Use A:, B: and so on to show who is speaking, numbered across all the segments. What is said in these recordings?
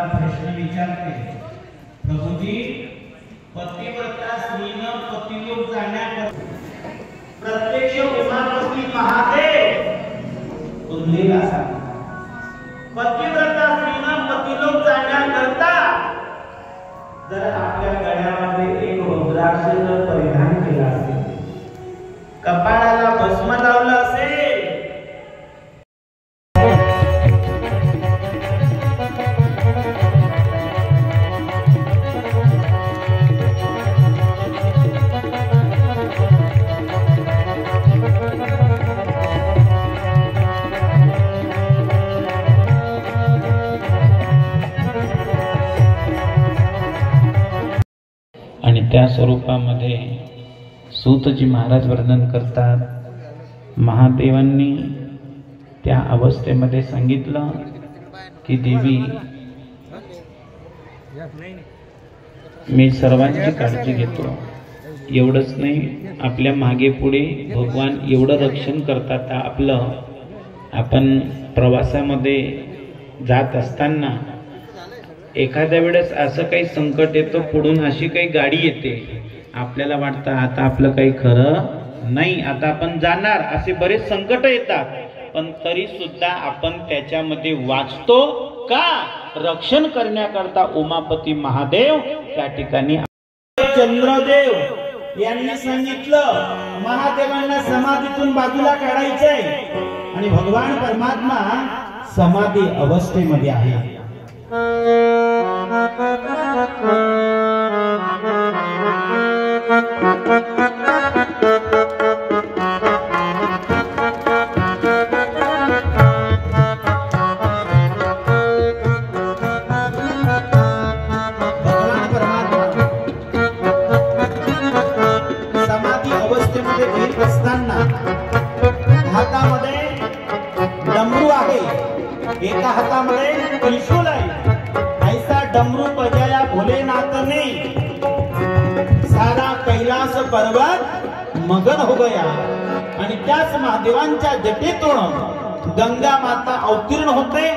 A: मला प्रश्न विचारते, प्रभूजी पतिव्रता स्त्रीनं पतिलोक जाण्याकरता प्रत्यक्ष उमापती महादेव उल्लेख असा, पतिव्रता स्त्रीनं पतिलोक जाण्याकरता जर आपल्या गळ्यामध्ये एक रुद्राक्ष जर परिधान केला असेल, कपाळाला भस्म लावलं असेल,
B: आणि त्या स्वरूपामध्ये सूतजी महाराज वर्णन करतात, महादेवांनी त्या अवस्थेमध्ये सांगितलं की देवी मी सर्वांची काळजी घेतो, एवढंच नाही आपल्या मागे पुढे भगवान एवढं रक्षण करतात आपलं, आपण प्रवासामध्ये जात असताना एखाद्या वेळेस असं काही संकट येतं, पुढून अशी काही गाडी येते, आपल्याला वाटतं आता आपलं काही खरं नाही, आता आपण जाणार, असे बरेच संकट येतात, पण तरी सुद्धा आपण त्याच्यामध्ये वाचतो का? रक्षण करण्याकरता उमापती महादेव त्या ठिकाणी.
A: चंद्रदेव यांनी सांगितलं महादेवांना समाधीतून बाजूला काढायचंय आणि भगवान परमात्मा समाधी अवस्थेमध्ये आहे. समाधी अवस्थेमध्ये घेत असताना हातामध्ये डमरू आहे, एका हातामध्ये त्रिशूल आहे. ऐसा डमरू बजाया भोलेनाथ ने सारा कैलास पर्वत मगन हो गया. आणि त्याच महादेवांच्या जटेतून गंगा माता अवतीर्ण होते,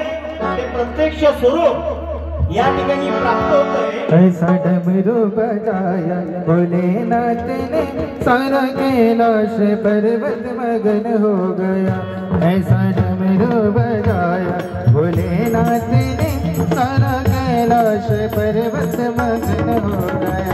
A: ते प्रत्यक्ष स्वरूप या ठिकाणी प्राप्त होते.
C: ऐसा डमरू बजाया भोलेनाथ ने सारा कैलाश पर्वत मगन हो गया. ऐसा डमरू बजाया भोलेनाथ ने सारा कैलाश पर्वत मगन हो गया.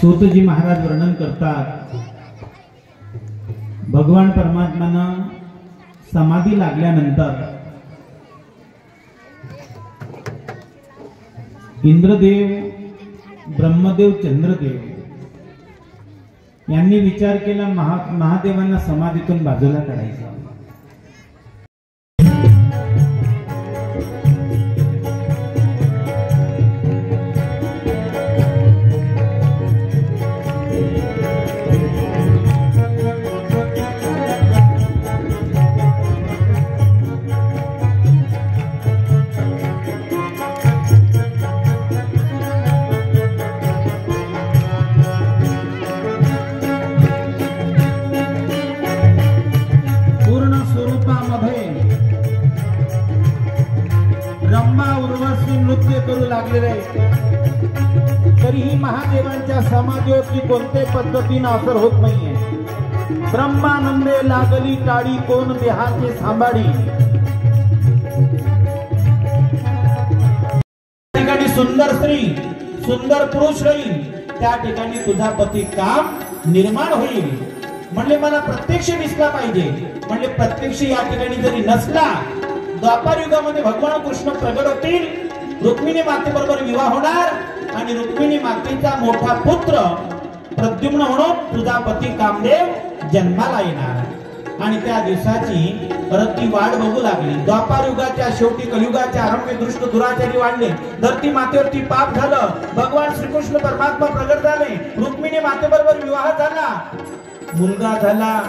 A: सूतजी महाराज वर्णन करतात, भगवान परमात्म्यानं समाधी लागल्यानंतर इंद्रदेव, ब्रह्मदेव, चंद्रदेव यांनी विचार केला महादेवांना समाधीतून बाजूला काढायचं. ब्रह्मा उर्वशी नृत्य करू लागलेले, तरीही महादेवांच्या समाधीवरती कोणत्याही पद्धतीने असर होत नाहीये. ब्रह्मानंदे लागली टाळी, कोण देहाचे सांभाळी. ठिकाणी सुंदर स्त्री, सुंदर पुरुष राहील, त्या ठिकाणी तुझा पती काम निर्माण होईल. म्हणले मला प्रत्यक्ष दिसला पाहिजे. म्हणले प्रत्यक्ष या ठिकाणी जरी नसला, द्वापार युगामध्ये भगवान कृष्ण प्रगट होतील, रुक्मिणी मातेबरोबर विवाह होणार आणि रुक्मिणी मातेचा मोठा पुत्र प्रद्युम्न म्हणून तुझा पती कामदेव जन्माला येणार. आणि त्या दिवसाची रती वाट बघू लागली. द्वापार युगाच्या शेवटी कलियुगाच्या आरंभी दृष्ट दुराचारी वाढले, धरती मातेवरती पाप झालं. भगवान श्रीकृष्ण परमात्मा प्रगट झाले, रुक्मिणी मातेबरोबर विवाह झाला, मुलगा झाला.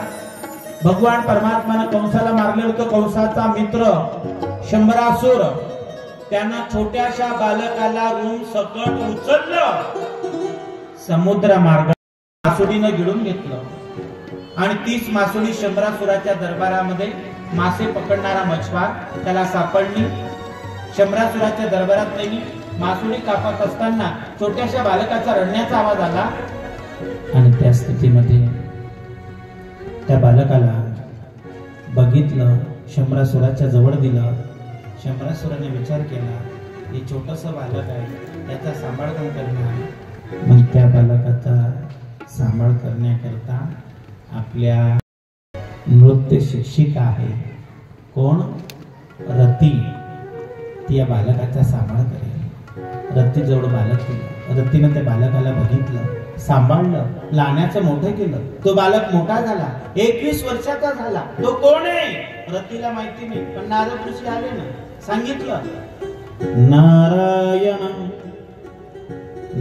A: भगवान परमात्मानं कंसाला मारले होतं. कंसाचा मित्र शंभरासुर त्यानं छोट्याशा बालकाला रूम सकट उचललं, समुद्र मार्ग मासुडीनं गिळून घेतलं. आणि तीच मासुडी शंभरासुराच्या दरबारामध्ये मासे पकडणारा मछवार त्याला सापडली. शंभरासुराच्या दरबारात नेली. मासुडी कापत असताना छोट्याशा बालकाचा रडण्याचा आवाज आला आणि त्या स्थितीमध्ये त्या बालकाला बघितलं, शंभरासुराच्या जवळ दिलं. शंभरासुराने विचार केला, हे छोटस बालक आहे, त्याचा सांभाळ कोण करणार. मग त्या बालकाचा सांभाळ करण्याकरता आपल्या नृत्य शिक्षिका आहे, कोण, रती, ती या बालकाचा सांभाळ करेल. रती जवळ बालक केलं. रतीनं त्या बालकाला बघितलं, सांभाळलं, लहानाचं मोठं केलं. तो बालक मोठा झाला, 21 वर्षाचा झाला. तो कोण आहे रतीला माहिती नाही, पण नारद ऋषी आले ना, सांगितलं नारायण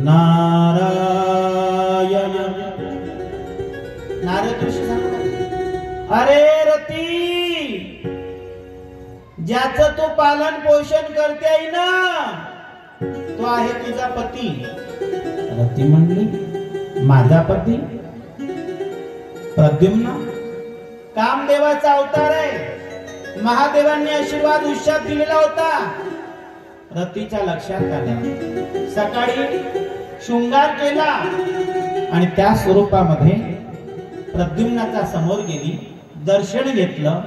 A: नारायण. नारद ऋषी सांगतात, अरे रती, ज्याचं तू पालन पोषण करते ना, तो आहे तुझा पती. रती म्हणली, माझा पती प्रद्युम्न कामदेवाचा अवतार आहे, महादेवांनी आशीर्वाद उश्चात दिलेला होता. रतीच्या लक्षात आलं. सकाळी शृंगार केला आणि त्या स्वरूपामध्ये प्रद्युम्नाच्या समोर गेली, दर्शन घेतलं.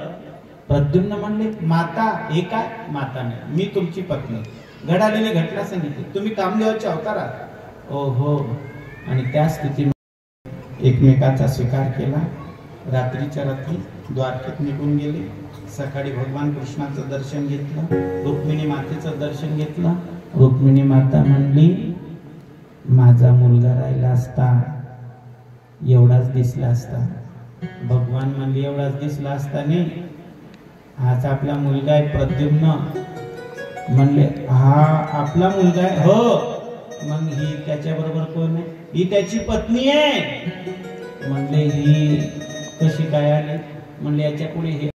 A: प्रद्युम्न म्हणले, माता हे काय. माता नाही, मी तुमची पत्नी. घडालेली घटना सांगितली, तुम्ही कामदेवाचे अवतार आहात. ओहो. आणि त्या स्थितीमध्ये एकमेकाचा स्वीकार केला. रात्रीच्या रात्री द्वारकेत निघून गेले. सकाळी भगवान कृष्णाचं दर्शन घेतलं, रुक्मिणी मातेचं दर्शन घेतलं. रुक्मिणी माता म्हणली, माझा मुलगा राहिला असता एवढाच दिसला असता. भगवान म्हणले, एवढाच दिसला असता नाही, हाच आपला मुलगा आहे प्रद्युम्न. म्हणले, हा आपला मुलगा आहे. हो. मग ही त्याच्याबरोबर कोण आहे. ही त्याची पत्नी आहे. म्हणले, ही कशी काय आली. म्हणले, याच्या पुढे हे